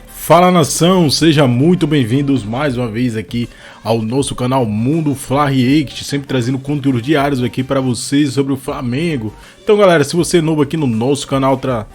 Fala nação, sejam muito bem-vindos mais uma vez aqui ao nosso canal Mundo Fla React, sempre trazendo conteúdos diários aqui para vocês sobre o Flamengo. Então galera, se você é novo aqui no nosso canal, tá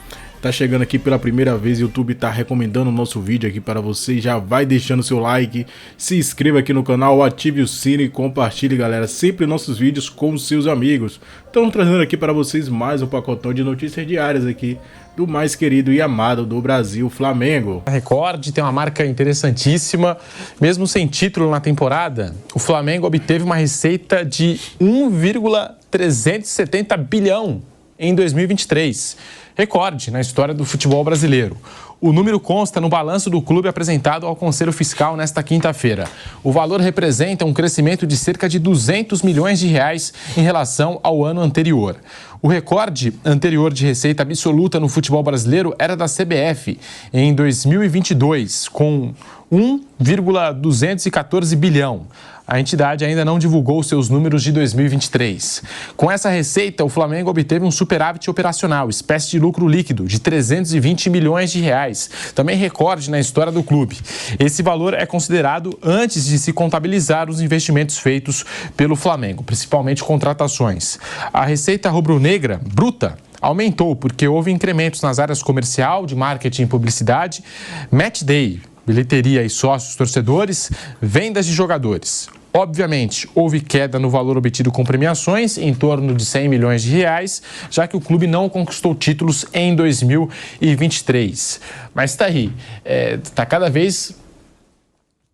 chegando aqui pela primeira vez, o YouTube tá recomendando o nosso vídeo aqui para você, já vai deixando seu like, se inscreva aqui no canal, ative o sino e compartilhe, galera, sempre nossos vídeos com os seus amigos. Estamos trazendo aqui para vocês mais um pacotão de notícias diárias aqui do mais querido e amado do Brasil, Flamengo. A Record tem uma marca interessantíssima, mesmo sem título na temporada, o Flamengo obteve uma receita de 1,370 bilhão em 2023. Recorde na história do futebol brasileiro. O número consta no balanço do clube apresentado ao Conselho Fiscal nesta quinta-feira. O valor representa um crescimento de cerca de 200 milhões de reais em relação ao ano anterior. O recorde anterior de receita absoluta no futebol brasileiro era da CBF em 2022, com 1,214 bilhão. A entidade ainda não divulgou seus números de 2023. Com essa receita, o Flamengo obteve um superávit operacional, espécie de lucro líquido, de 320 milhões de reais, também recorde na história do clube. Esse valor é considerado antes de se contabilizar os investimentos feitos pelo Flamengo, principalmente contratações. A receita rubro-negra, bruta, aumentou porque houve incrementos nas áreas comercial, de marketing e publicidade, match day, bilheteria e sócios torcedores, vendas de jogadores. Obviamente, houve queda no valor obtido com premiações, em torno de 100 milhões de reais, já que o clube não conquistou títulos em 2023. Mas está aí, está cada vez...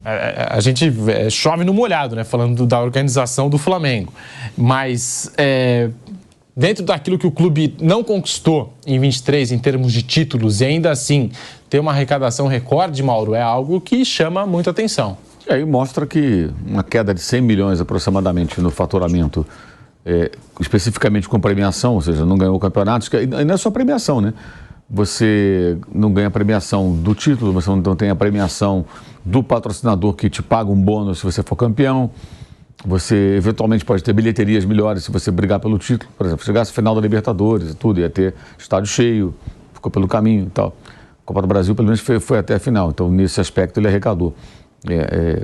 A gente chove no molhado, né? Falando da organização do Flamengo. Mas... dentro daquilo que o clube não conquistou em 23 em termos de títulos e ainda assim ter uma arrecadação recorde, Mauro, é algo que chama muita atenção. E aí mostra que uma queda de 100 milhões aproximadamente no faturamento, especificamente com premiação, ou seja, não ganhou o campeonato, e não é só premiação, né? Você não ganha a premiação do título, você não tem a premiação do patrocinador que te paga um bônus se você for campeão. Você eventualmente pode ter bilheterias melhores se você brigar pelo título. Por exemplo, chegasse a final da Libertadores e tudo, ia ter estádio cheio, ficou pelo caminho e tal. A Copa do Brasil, pelo menos, foi até a final. Então, nesse aspecto, ele arrecadou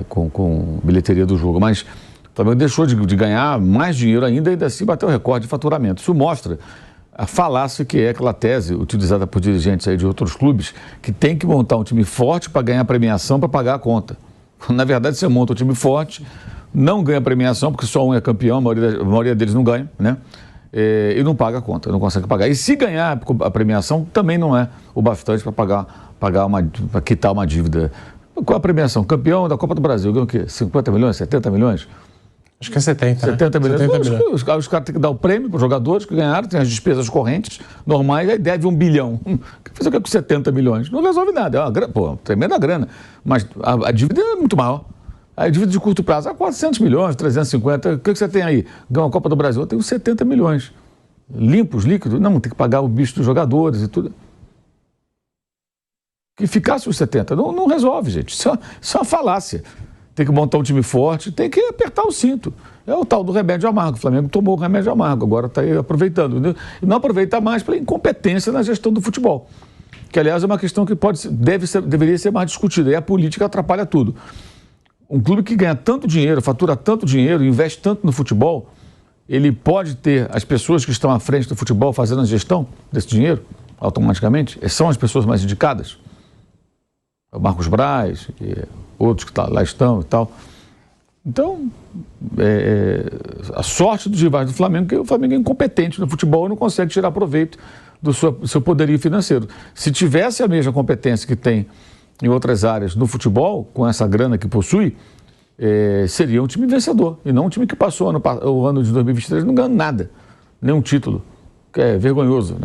com bilheteria do jogo. Mas também deixou de ganhar mais dinheiro ainda assim bateu o recorde de faturamento. Isso mostra a falácia que é aquela tese utilizada por dirigentes aí de outros clubes, que tem que montar um time forte para ganhar premiação, para pagar a conta. Na verdade, você monta um time forte, não ganha premiação, porque só um é campeão, a maioria deles não ganha, né? E não paga a conta, não consegue pagar. E se ganhar a premiação, também não é o bastante para para quitar uma dívida. Qual a premiação? Campeão da Copa do Brasil, ganha o quê? 50 milhões, 70 milhões? Acho que é 70, 70 né? milhões. 70 milhões. Os caras têm que dar o prêmio para os jogadores que ganharam, tem as despesas correntes normais, aí deve 1 bilhão. Fazer o que com 70 milhões? Não resolve nada, é uma tremenda grana. Mas a dívida é muito maior. A dívida de curto prazo, 400 milhões, 350, o que você tem aí? Ganhou a Copa do Brasil, eu tenho 70 milhões. Limpos, líquidos? Não, tem que pagar o bicho dos jogadores e tudo. Que ficasse os 70, não resolve, gente. Isso é uma falácia. Tem que montar um time forte, tem que apertar o cinto. É o tal do remédio amargo. O Flamengo tomou o remédio amargo, agora está aí aproveitando. E não aproveita mais pela incompetência na gestão do futebol. Que, aliás, é uma questão que deveria ser mais discutida. E a política atrapalha tudo. Um clube que ganha tanto dinheiro, fatura tanto dinheiro, investe tanto no futebol, ele pode ter as pessoas que estão à frente do futebol fazendo a gestão desse dinheiro, automaticamente? São as pessoas mais indicadas? O Marcos Braz, e outros que lá estão e tal. Então, a sorte dos rivais do Flamengo é que o Flamengo é incompetente no futebol e não consegue tirar proveito do seu poderio financeiro. Se tivesse a mesma competência que tem em outras áreas no futebol, com essa grana que possui, seria um time vencedor. E não um time que passou o ano de 2023 não ganhando nada, nenhum título. Que é vergonhoso.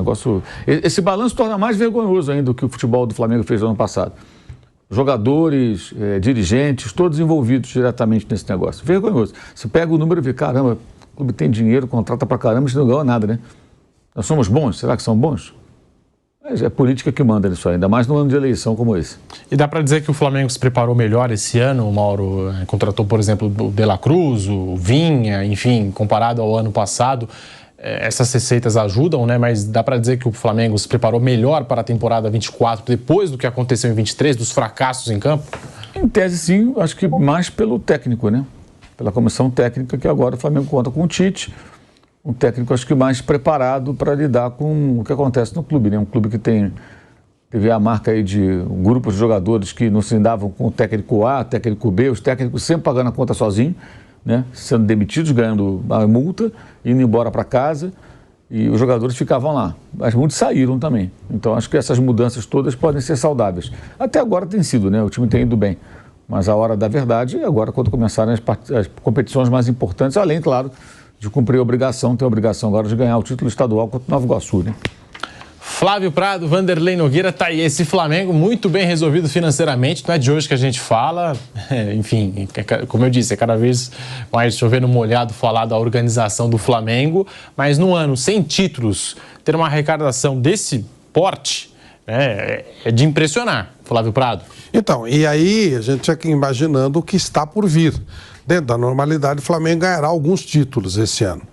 Esse balanço torna mais vergonhoso ainda do que o futebol do Flamengo fez no ano passado. Jogadores, dirigentes, todos envolvidos diretamente nesse negócio. Vergonhoso. Você pega o número e vê, caramba, o clube tem dinheiro, contrata pra caramba, mas não ganhou nada, né? Nós somos bons? Será que são bons? Mas é política que manda nisso aí, ainda mais num ano de eleição como esse. E dá para dizer que o Flamengo se preparou melhor esse ano, o Mauro? Contratou, por exemplo, o De La Cruz, o Vinha, enfim, comparado ao ano passado. essas receitas ajudam, né? Mas dá para dizer que o Flamengo se preparou melhor para a temporada 24 depois do que aconteceu em 23, dos fracassos em campo? Em tese, sim, acho que mais pelo técnico, né? Pela comissão técnica, que agora o Flamengo conta com o Tite, um técnico acho que mais preparado para lidar com o que acontece no clube, né? Um clube que teve a marca aí de um grupo de jogadores que não se davam com o técnico A, técnico B, os técnicos sempre pagando a conta sozinho, né? Sendo demitidos, ganhando a multa, indo embora para casa, e os jogadores ficavam lá. Mas muitos saíram também. Então acho que essas mudanças todas podem ser saudáveis. Até agora tem sido, né? O time tem ido bem. Mas a hora da verdade é agora, quando começarem as competições mais importantes, além, claro, de cumprir a obrigação, tem a obrigação agora de ganhar o título estadual contra o Nova Iguaçu, né? Flávio Prado, Vanderlei Nogueira, tá aí esse Flamengo muito bem resolvido financeiramente, não é de hoje que a gente fala, enfim, como eu disse, é cada vez mais chovendo molhado falar da organização do Flamengo, mas num ano sem títulos, ter uma arrecadação desse porte, é de impressionar, Flávio Prado. Então, e aí a gente aqui imaginando o que está por vir. Dentro da normalidade, o Flamengo ganhará alguns títulos esse ano.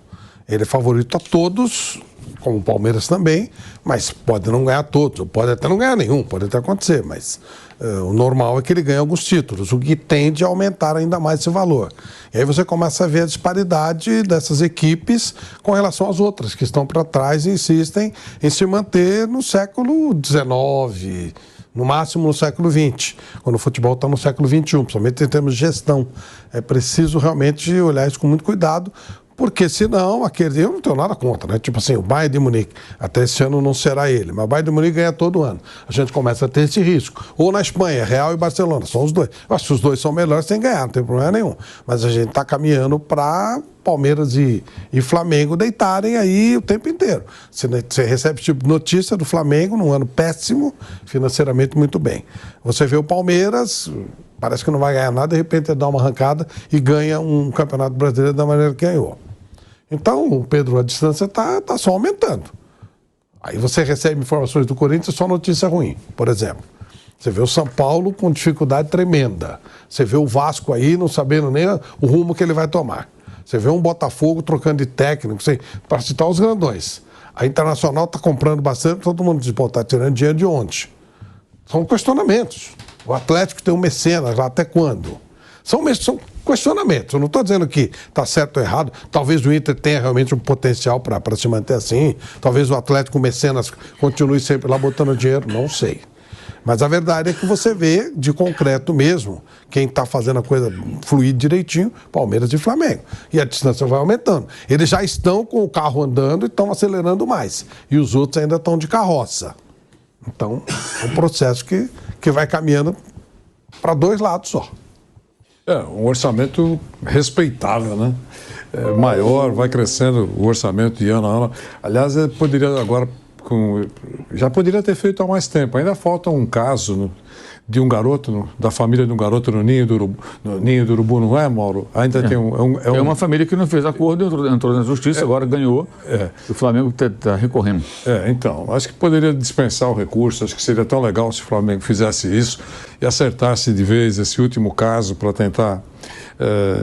Ele é favorito a todos, como o Palmeiras também, mas pode não ganhar todos, pode até não ganhar nenhum, pode até acontecer, mas o normal é que ele ganhe alguns títulos, o que tende a aumentar ainda mais esse valor. E aí você começa a ver a disparidade dessas equipes com relação às outras, que estão para trás e insistem em se manter no século XIX, no máximo no século XX, quando o futebol está no século XXI, principalmente em termos de gestão. É preciso realmente olhar isso com muito cuidado, porque senão, eu não tenho nada contra, né? Tipo assim, o Bayern de Munique, até esse ano não será ele, mas o Bayern de Munique ganha todo ano. A gente começa a ter esse risco. Ou na Espanha, Real e Barcelona, são os dois. Eu acho que os dois são melhores, tem que ganhar, não tem problema nenhum. Mas a gente está caminhando para Palmeiras e Flamengo deitarem aí o tempo inteiro. Você recebe tipo de notícia do Flamengo num ano péssimo, financeiramente muito bem. Você vê o Palmeiras, parece que não vai ganhar nada, de repente ele dá uma arrancada e ganha um campeonato brasileiro da maneira que ganhou. Então, Pedro, a distância está só aumentando. Aí você recebe informações do Corinthians, só notícia ruim, por exemplo. Você vê o São Paulo com dificuldade tremenda. Você vê o Vasco aí não sabendo nem o rumo que ele vai tomar. Você vê um Botafogo trocando de técnico, para citar os grandões. A Internacional está comprando bastante, todo mundo diz, está tirando dinheiro de onde? São questionamentos. O Atlético tem um mecenas lá até quando? São questionamentos. Eu não estou dizendo que está certo ou errado. Talvez o Inter tenha realmente um potencial para se manter assim. Talvez o Atlético mecenas continue sempre lá botando dinheiro. Não sei. Mas a verdade é que você vê de concreto mesmo quem está fazendo a coisa fluir direitinho, Palmeiras e Flamengo. E a distância vai aumentando. Eles já estão com o carro andando e estão acelerando mais. E os outros ainda estão de carroça. Então, é um processo que vai caminhando para dois lados só. Um orçamento respeitável, né? Maior, vai crescendo o orçamento de ano a ano. Aliás, poderia agora, já poderia ter feito há mais tempo. Ainda falta um caso de um garoto, da família de um garoto no Ninho do Urubu, não é, Mauro? Ainda tem É uma família que não fez acordo, entrou na justiça, agora ganhou. O Flamengo está recorrendo. Então, acho que poderia dispensar o recurso, acho que seria tão legal se o Flamengo fizesse isso e acertasse de vez esse último caso para tentar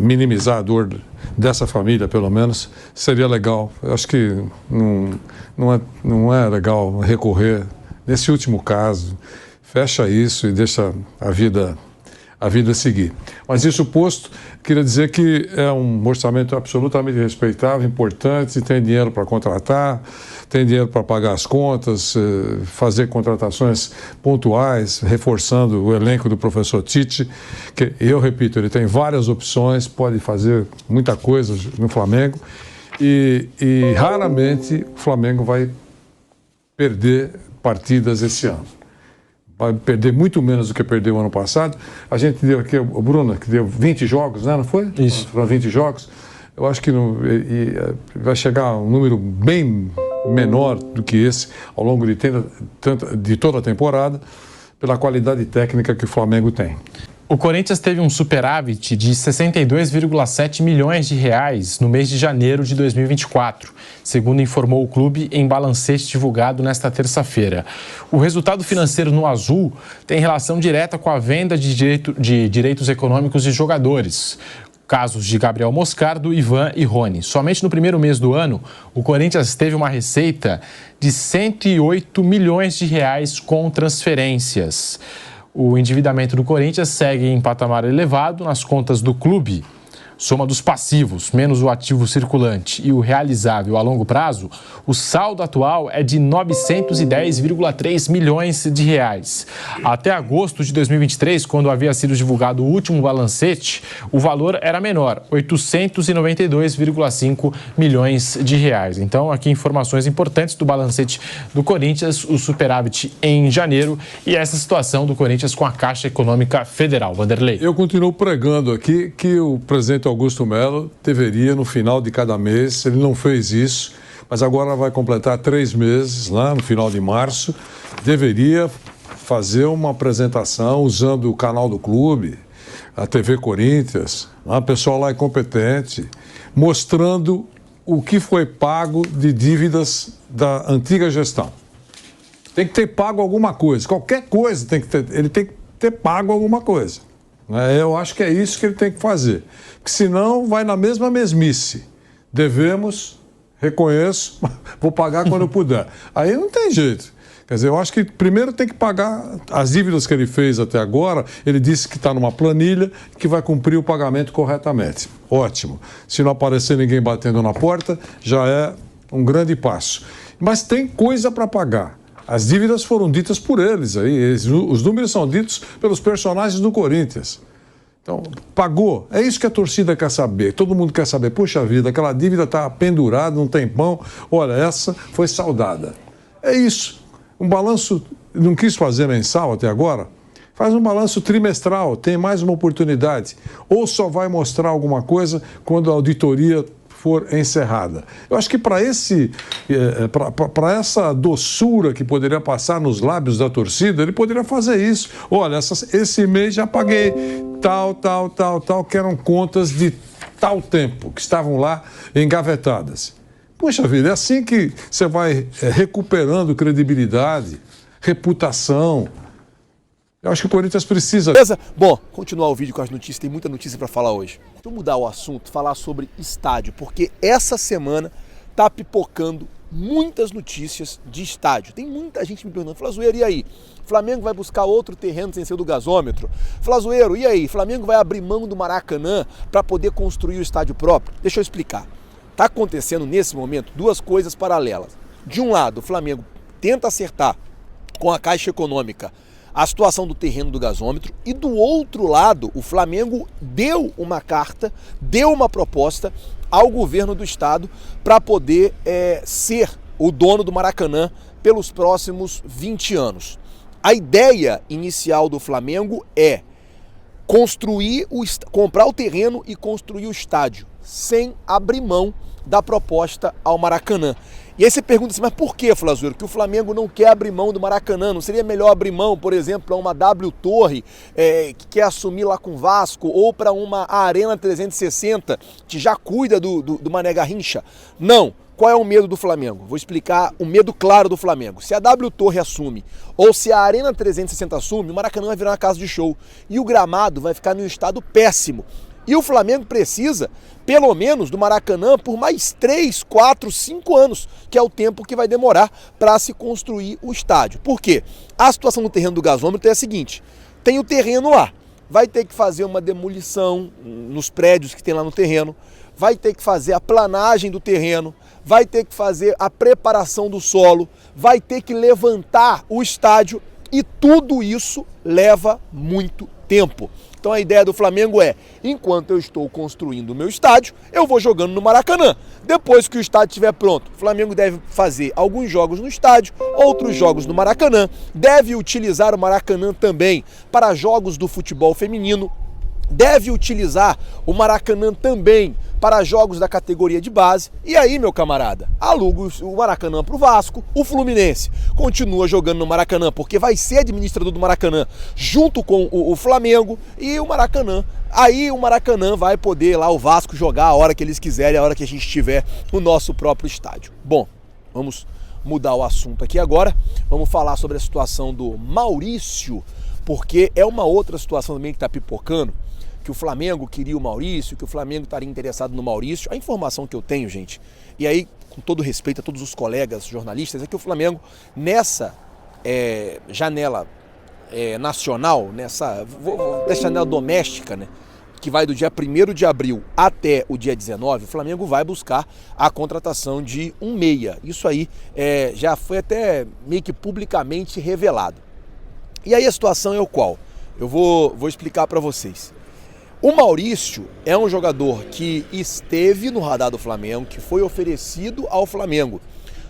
minimizar a dor dessa família, pelo menos, seria legal. Eu acho que não é legal recorrer nesse último caso. Fecha isso e deixa a vida seguir. Mas isso posto, queria dizer que é um orçamento absolutamente respeitável, importante, tem dinheiro para contratar, tem dinheiro para pagar as contas, fazer contratações pontuais, reforçando o elenco do professor Tite, que, eu repito, ele tem várias opções, pode fazer muita coisa no Flamengo e raramente o Flamengo vai perder partidas esse ano. Vai perder muito menos do que perdeu o ano passado. A gente deu aqui, o Bruno, que deu 20 jogos, né? Não foi? Isso. Foram 20 jogos. Eu acho que vai chegar a um número bem menor do que esse ao longo de toda a temporada, pela qualidade técnica que o Flamengo tem. O Corinthians teve um superávit de 62,7 milhões de reais no mês de janeiro de 2024, segundo informou o clube em balancete divulgado nesta terça-feira. O resultado financeiro no azul tem relação direta com a venda de direitos econômicos de jogadores. casos de Gabriel Moscardo, Ivan e Rony. Somente no primeiro mês do ano, o Corinthians teve uma receita de 108 milhões de reais com transferências. O endividamento do Corinthians segue em patamar elevado nas contas do clube. Soma dos passivos, menos o ativo circulante e o realizável a longo prazo, o saldo atual é de 910,3 milhões de reais. Até agosto de 2023, quando havia sido divulgado o último balancete, o valor era menor, 892,5 milhões de reais. Então, aqui informações importantes do balancete do Corinthians, o superávit em janeiro e essa situação do Corinthians com a Caixa Econômica Federal. Vanderlei. Eu continuo pregando aqui que o presidente Augusto Melo deveria, no final de cada mês, ele não fez isso, mas agora vai completar 3 meses, lá no final de março, deveria fazer uma apresentação usando o canal do clube, a TV Corinthians, o pessoal lá é competente, mostrando o que foi pago de dívidas da antiga gestão. Tem que ter pago alguma coisa, qualquer coisa ele tem que ter pago alguma coisa. Eu acho que é isso que ele tem que fazer, porque senão vai na mesma mesmice. Devemos, reconheço, vou pagar quando eu puder. Aí não tem jeito. Quer dizer, eu acho que primeiro tem que pagar as dívidas que ele fez até agora. Ele disse que está numa planilha que vai cumprir o pagamento corretamente. Ótimo. Se não aparecer ninguém batendo na porta, já é um grande passo. Mas tem coisa para pagar. As dívidas foram ditas por eles aí, os números são ditos pelos personagens do Corinthians. Então, pagou. É isso que a torcida quer saber. Todo mundo quer saber. Puxa vida, aquela dívida está pendurada um tempão. Olha, essa foi saldada. É isso. Um balanço, não quis fazer mensal até agora? Faz um balanço trimestral, tem mais uma oportunidade. Ou só vai mostrar alguma coisa quando a auditoria for encerrada. Eu acho que para essa doçura que poderia passar nos lábios da torcida, ele poderia fazer isso. Olha, esse mês já paguei tal, que eram contas de tal tempo, que estavam lá engavetadas. Puxa vida, é assim que você vai recuperando credibilidade, reputação. Eu acho que o Corinthians precisa... Beleza? Bom, continuar o vídeo com as notícias, tem muita notícia para falar hoje. Deixa eu mudar o assunto, falar sobre estádio, porque essa semana tá pipocando muitas notícias de estádio. Tem muita gente me perguntando, Flazoeiro, e aí? Flamengo vai buscar outro terreno sem ser do gasômetro? Flazoeiro, e aí? Flamengo vai abrir mão do Maracanã para poder construir o estádio próprio? Deixa eu explicar. Tá acontecendo nesse momento 2 coisas paralelas. De um lado, o Flamengo tenta acertar com a Caixa Econômica a situação do terreno do gasômetro, e do outro lado, o Flamengo deu uma carta, deu uma proposta ao governo do estado para poder ser o dono do Maracanã pelos próximos 20 anos. A ideia inicial do Flamengo é comprar o terreno e construir o estádio, sem abrir mão da proposta ao Maracanã. E aí você pergunta assim, mas por que, Flazoeiro, que o Flamengo não quer abrir mão do Maracanã? Não seria melhor abrir mão, por exemplo, para uma W Torre que quer assumir lá com o Vasco, ou para uma Arena 360 que já cuida do Mané Garrincha? Não. Qual é o medo do Flamengo? Vou explicar o medo claro do Flamengo. Se a W Torre assume, ou se a Arena 360 assume, o Maracanã vai virar uma casa de show. E o gramado vai ficar num estado péssimo. E o Flamengo precisa, pelo menos, do Maracanã por mais 3, 4, 5 anos, que é o tempo que vai demorar para se construir o estádio. Por quê? A situação do terreno do gasômetro é a seguinte, tem o terreno lá, vai ter que fazer uma demolição nos prédios que tem lá no terreno, vai ter que fazer a planagem do terreno, vai ter que fazer a preparação do solo, vai ter que levantar o estádio e tudo isso leva muito tempo. Então a ideia do Flamengo é, enquanto eu estou construindo o meu estádio, eu vou jogando no Maracanã. Depois que o estádio estiver pronto, o Flamengo deve fazer alguns jogos no estádio, outros jogos no Maracanã, deve utilizar o Maracanã também para jogos do futebol feminino, deve utilizar o Maracanã também para jogos da categoria de base. E aí, meu camarada, aluga o Maracanã para o Vasco, o Fluminense continua jogando no Maracanã, porque vai ser administrador do Maracanã junto com o Flamengo, e o Maracanã, aí o Maracanã vai poder lá o Vasco jogar a hora que eles quiserem, a hora que a gente tiver o nosso próprio estádio. Bom, vamos mudar o assunto aqui agora, vamos falar sobre a situação do Maurício, porque é uma outra situação também que está pipocando. que o Flamengo queria o Maurício, que o Flamengo estaria interessado no Maurício. A informação que eu tenho, gente, e aí, com todo respeito a todos os colegas jornalistas, é que o Flamengo, nessa janela nacional, nessa janela doméstica, né, que vai do dia 1º de abril até o dia 19, o Flamengo vai buscar a contratação de um meia. Isso aí já foi até meio que publicamente revelado. E aí a situação é o qual? Eu vou explicar para vocês. O Maurício é um jogador que esteve no radar do Flamengo, que foi oferecido ao Flamengo.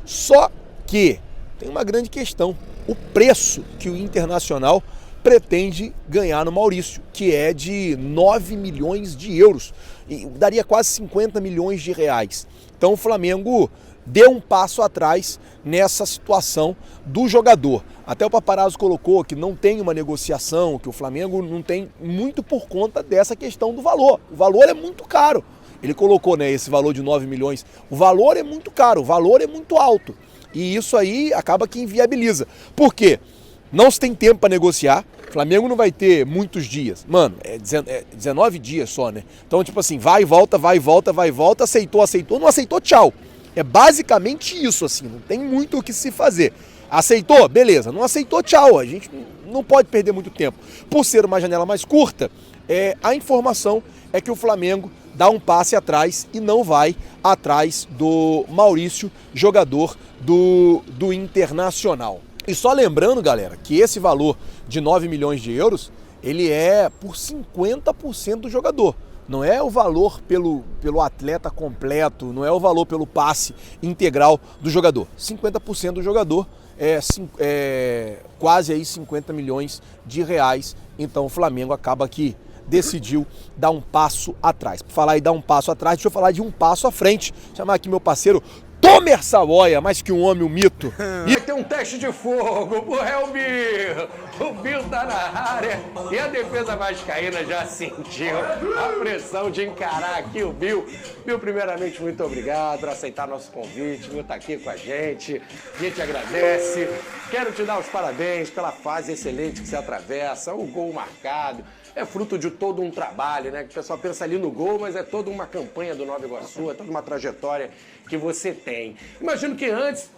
Só que tem uma grande questão. O preço que o Internacional pretende ganhar no Maurício, que é de 9 milhões de euros. E daria quase 50 milhões de reais. Então o Flamengo deu um passo atrás nessa situação do jogador. Até o Paparazzo colocou que não tem uma negociação, que o Flamengo não tem, muito por conta dessa questão do valor. O valor é muito caro. Ele colocou, né, esse valor de 9 milhões. O valor é muito caro, o valor é muito alto. E isso aí acaba que inviabiliza. Por quê? Não se tem tempo para negociar. O Flamengo não vai ter muitos dias. Mano, é 19 dias só, né? Então, tipo assim, vai e volta, aceitou, não aceitou, tchau. É basicamente isso, assim, não tem muito o que se fazer. Aceitou? Beleza. Não aceitou, tchau. A gente não pode perder muito tempo. Por ser uma janela mais curta, a informação é que o Flamengo dá um passe atrás e não vai atrás do Maurício, jogador do Internacional. E só lembrando, galera, que esse valor de 9 milhões de euros, ele é por 50% do jogador. Não é o valor pelo atleta completo, não é o valor pelo passe integral do jogador. 50% do jogador é quase aí 50 milhões de reais. Então o Flamengo acaba que decidiu dar um passo atrás. Por falar em dar um passo atrás, deixa eu falar de um passo à frente. Vou chamar aqui meu parceiro Tomer Savoia, mais que um homem, um mito. Vai ter um teste de fogo, é o Bill. O Bill tá na área e a defesa vascaína já sentiu a pressão de encarar aqui o Bill. Bill, primeiramente, muito obrigado por aceitar nosso convite, Bill tá aqui com a gente agradece. Quero te dar os parabéns pela fase excelente que você atravessa, o gol marcado. É fruto de todo um trabalho, né? Que o pessoal pensa ali no gol, mas é toda uma campanha do Nova Iguaçu, é toda uma trajetória que você tem. Imagino que antes,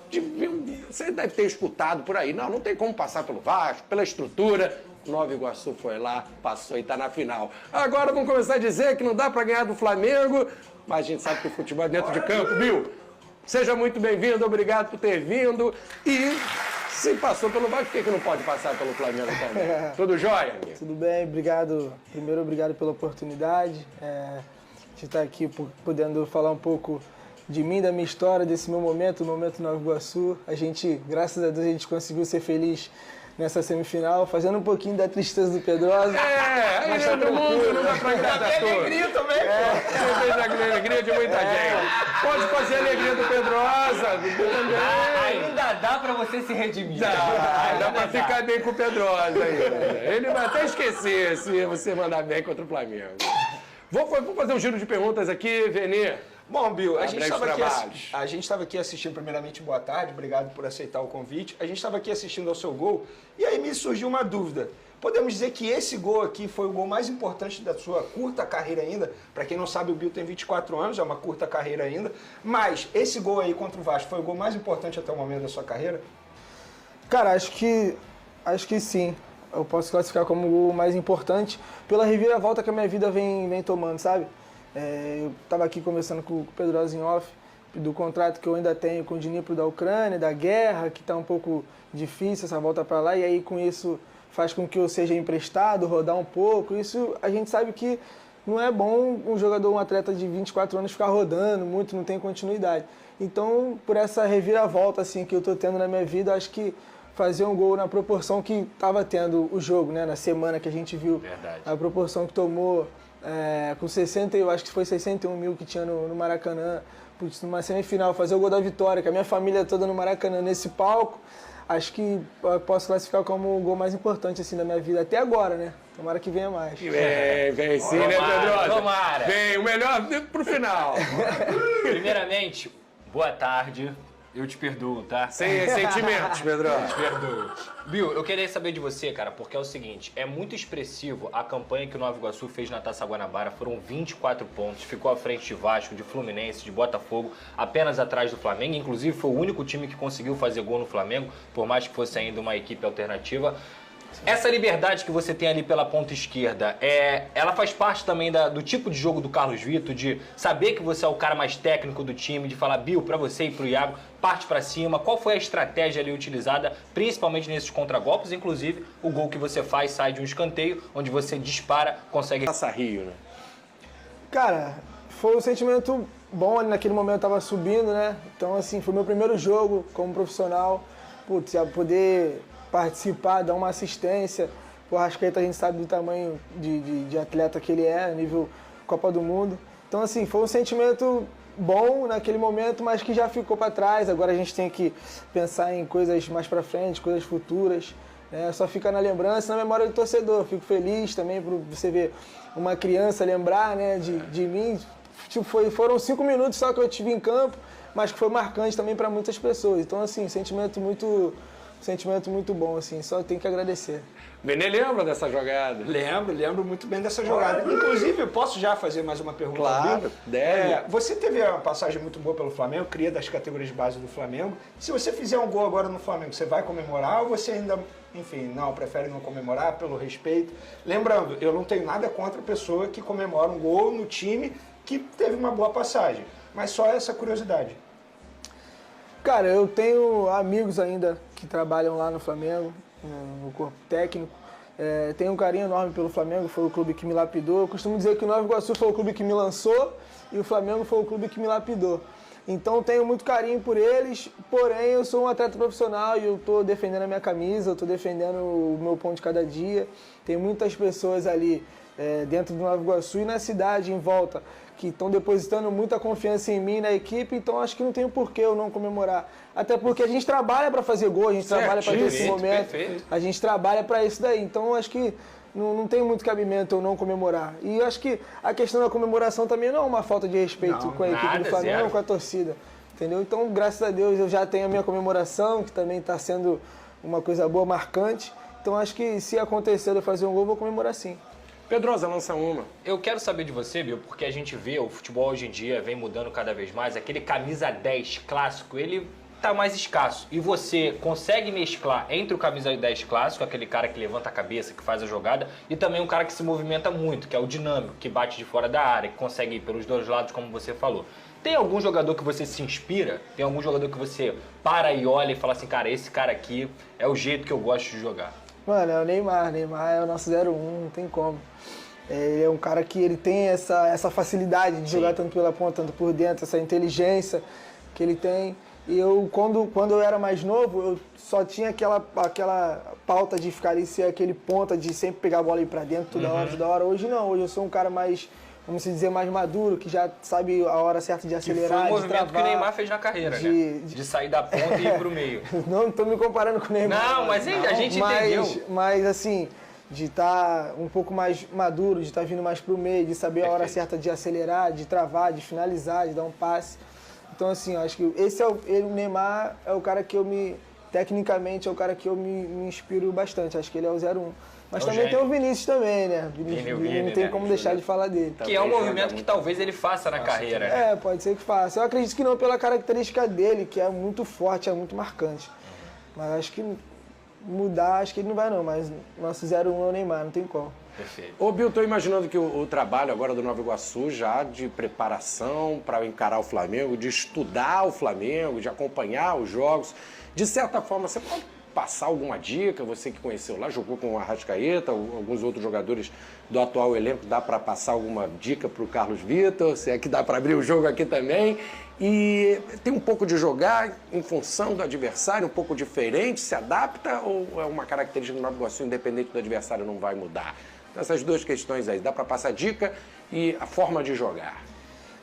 você deve ter escutado por aí, não tem como passar pelo Vasco, pela estrutura. Nova Iguaçu foi lá, passou e tá na final. Agora vamos começar a dizer que não dá para ganhar do Flamengo, mas a gente sabe que o futebol é dentro de campo, Bill. Seja muito bem-vindo, obrigado por ter vindo e... Se passou pelo Vasco, por que não pode passar pelo Flamengo também? Tudo jóia, amigo? Tudo bem, obrigado. Primeiro, obrigado pela oportunidade. De estar aqui podendo falar um pouco de mim, da minha história, desse meu momento, o momento Nova Iguaçu. A gente, graças a Deus, a gente conseguiu ser feliz nessa semifinal, fazendo um pouquinho da tristeza do Pedrosa. Aí todo mundo, não dá pra agradar todos. Alegria também, Você fez a alegria de muita gente. Pode fazer a alegria do Pedrosa, do também. Ainda dá pra você se redimir. Dá pra ficar bem com o Pedrosa aí. Ele vai até esquecer se você mandar bem contra o Flamengo. Vou fazer um giro de perguntas aqui, Venê. Bom, Bill, a gente estava aqui assistindo, primeiramente, boa tarde, obrigado por aceitar o convite. A gente estava aqui assistindo ao seu gol e aí me surgiu uma dúvida. Podemos dizer que esse gol aqui foi o gol mais importante da sua curta carreira ainda. Para quem não sabe, o Bill tem 24 anos, é uma curta carreira ainda. Mas esse gol aí contra o Vasco foi o gol mais importante até o momento da sua carreira? Cara, acho que sim. Eu posso classificar como o gol mais importante pela reviravolta que a minha vida vem tomando, sabe? Eu estava aqui conversando com o Pedrosa em off do contrato que eu ainda tenho com o Dnipro da Ucrânia, da guerra, que está um pouco difícil essa volta para lá, e aí com isso faz com que eu seja emprestado, rodar um pouco. Isso a gente sabe que não é bom um jogador, um atleta de 24 anos ficar rodando muito, não tem continuidade. Então, por essa reviravolta assim, que eu estou tendo na minha vida, acho que fazer um gol na proporção que estava tendo o jogo, né, na semana que a gente viu, a proporção que tomou, com 60, eu acho que foi 61 mil que tinha no Maracanã, numa semifinal, fazer o gol da vitória, com a minha família toda no Maracanã nesse palco, acho que eu posso classificar como o gol mais importante assim, da minha vida até agora, né? Tomara que venha mais. Vem sim, né, Pedrosa? Tomara. Vem, o melhor pro final. Primeiramente, boa tarde. Eu te perdoo, tá? Sem ressentimentos, Pedrão. Eu te perdoo. Bill, eu queria saber de você, cara, porque é o seguinte, é muito expressivo a campanha que o Nova Iguaçu fez na Taça Guanabara, foram 24 pontos, ficou à frente de Vasco, de Fluminense, de Botafogo, apenas atrás do Flamengo, inclusive foi o único time que conseguiu fazer gol no Flamengo, por mais que fosse ainda uma equipe alternativa. Essa liberdade que você tem ali pela ponta esquerda, ela faz parte também do tipo de jogo do Carlos Vitor, de saber que você é o cara mais técnico do time, de falar, Bill, pra você e pro Iago, parte pra cima. Qual foi a estratégia ali utilizada, principalmente nesses contragolpes? Inclusive, o gol que você faz sai de um escanteio, onde você dispara, consegue passar Rio, né? Cara, foi um sentimento bom ali naquele momento, eu tava subindo, né? Então, assim, foi meu primeiro jogo como profissional. Putz, poder participar, dar uma assistência. O Arrascaeta, a gente sabe do tamanho de atleta que ele é, nível Copa do Mundo. Então, assim, foi um sentimento bom naquele momento, mas que já ficou para trás. Agora a gente tem que pensar em coisas mais para frente, coisas futuras. Né? Só fica na lembrança, na memória do torcedor. Fico feliz também por você ver uma criança lembrar, né, de mim. Tipo, foram 5 minutos só que eu tive em campo, mas que foi marcante também para muitas pessoas. Então, assim, sentimento muito bom, assim, só tenho que agradecer. Benê lembra dessa jogada? Lembro muito bem dessa jogada. Inclusive, eu posso já fazer mais uma pergunta? Claro, deve. Você teve uma passagem muito boa pelo Flamengo, cria das categorias de base do Flamengo. Se você fizer um gol agora no Flamengo, você vai comemorar ou você ainda, enfim, prefere não comemorar pelo respeito? Lembrando, eu não tenho nada contra a pessoa que comemora um gol no time que teve uma boa passagem, mas só essa curiosidade. Cara, eu tenho amigos ainda que trabalham lá no Flamengo, no corpo técnico. Tenho um carinho enorme pelo Flamengo, foi o clube que me lapidou. Eu costumo dizer que o Nova Iguaçu foi o clube que me lançou e o Flamengo foi o clube que me lapidou. Então tenho muito carinho por eles, porém eu sou um atleta profissional e eu estou defendendo a minha camisa, eu estou defendendo o meu pão de cada dia. Tem muitas pessoas ali dentro do Nova Iguaçu e na cidade em volta que estão depositando muita confiança em mim e na equipe, então acho que não tem por que eu não comemorar. Até porque a gente trabalha para fazer gol, a gente trabalha para ter esse momento, a gente trabalha para isso daí. Então acho que não tem muito cabimento eu não comemorar. E acho que a questão da comemoração também não é uma falta de respeito com a equipe do Flamengo ou com a torcida. Entendeu? Então, graças a Deus, eu já tenho a minha comemoração, que também está sendo uma coisa boa, marcante. Então acho que se acontecer eu fazer um gol, eu vou comemorar sim. Pedrosa, lança uma. Eu quero saber de você, Bill, porque a gente vê o futebol hoje em dia vem mudando cada vez mais. Aquele camisa 10 clássico, ele tá mais escasso. E você consegue mesclar entre o camisa 10 clássico, aquele cara que levanta a cabeça, que faz a jogada, e também um cara que se movimenta muito, que é o dinâmico, que bate de fora da área, que consegue ir pelos dois lados, como você falou. Tem algum jogador que você se inspira? Tem algum jogador que você para e olha e fala assim, cara, esse cara aqui é o jeito que eu gosto de jogar? Mano, é o Neymar. Neymar é o nosso 01, não tem como. Ele é um cara que ele tem essa facilidade de jogar tanto pela ponta, tanto por dentro, essa inteligência que ele tem. E eu, quando eu era mais novo, eu só tinha aquela pauta de ficar ali, ser aquele ponta, de sempre pegar a bola e ir pra dentro toda hora. Hoje não, hoje eu sou um cara mais, vamos dizer, mais maduro, que já sabe a hora certa de acelerar, que foi o movimento de travar, que o Neymar fez na carreira, né? De sair da ponta e ir pro meio. Não tô me comparando com o Neymar. Não, mas a gente entendeu. Mas assim, de estar um pouco mais maduro, de estar vindo mais pro meio, de saber a hora certa de acelerar, de travar, de finalizar, de dar um passe. Então assim, eu acho que esse o Neymar é o cara que tecnicamente é o cara que eu me inspiro bastante. Acho que ele é o 01. Mas também tem o Vinícius também, né? Vinícius, não tem como deixar de falar dele. Que é um movimento que talvez ele faça na carreira, né? Pode ser que faça. Eu acredito que não pela característica dele, que é muito forte, é muito marcante. Mas acho que mudar, acho que ele não vai não, mas nosso 01 é o Neymar, não tem como. Perfeito. Ô Bill, tô imaginando que o trabalho agora do Nova Iguaçu já de preparação para encarar o Flamengo, de estudar o Flamengo, de acompanhar os jogos, de certa forma, você pode passar alguma dica, você que conheceu lá, jogou com o Arrascaeta, alguns outros jogadores do atual elenco, dá para passar alguma dica para o Carlos Vitor, se é que dá para abrir o jogo aqui também, e tem um pouco de jogar em função do adversário, um pouco diferente, se adapta ou é uma característica do Nova Iguaçu, independente do adversário, não vai mudar? Então essas duas questões aí, dá para passar dica e a forma de jogar.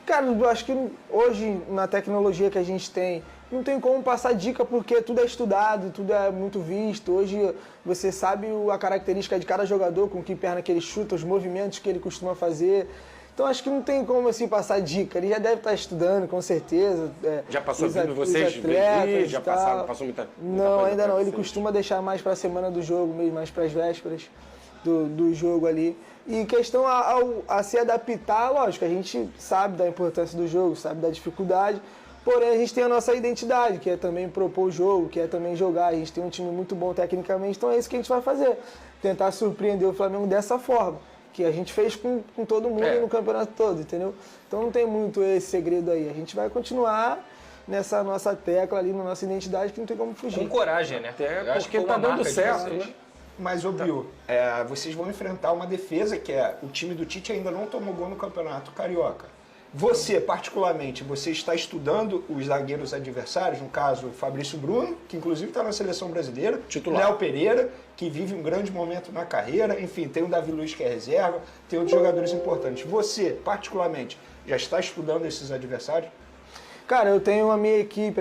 Cara, eu acho que hoje, na tecnologia que a gente tem, não tem como passar dica porque tudo é estudado, tudo é muito visto. Hoje você sabe a característica de cada jogador, com que perna que ele chuta, os movimentos que ele costuma fazer. Então acho que não tem como assim passar dica. Ele já deve estar estudando, com certeza. Já passou vindo vocês? Já passou muita Não, coisa ainda não. Ele vocês. costuma deixar mais para a semana do jogo, mesmo mais para as vésperas do jogo ali. E questão a se adaptar, lógico, a gente sabe da importância do jogo, sabe da dificuldade, porém a gente tem a nossa identidade, que é também propor o jogo, que é também jogar. A gente tem um time muito bom tecnicamente, então é isso que a gente vai fazer. Tentar surpreender o Flamengo dessa forma, que a gente fez com todo mundo no campeonato todo, entendeu? Então não tem muito esse segredo aí. A gente vai continuar nessa nossa tecla ali, na nossa identidade, que não tem como fugir. Com coragem, né? Até porque tá dando certo, né? Mas, ô Bill, vocês vão enfrentar uma defesa que o time do Tite ainda não tomou gol no Campeonato Carioca. Você, particularmente, você está estudando os zagueiros adversários, no caso, Fabrício Bruno, que inclusive está na seleção brasileira, Titular. Léo Pereira, que vive um grande momento na carreira, enfim, tem o Davi Luiz, que é reserva, tem outros jogadores importantes. Você, particularmente, já está estudando esses adversários? Cara, eu tenho a minha equipe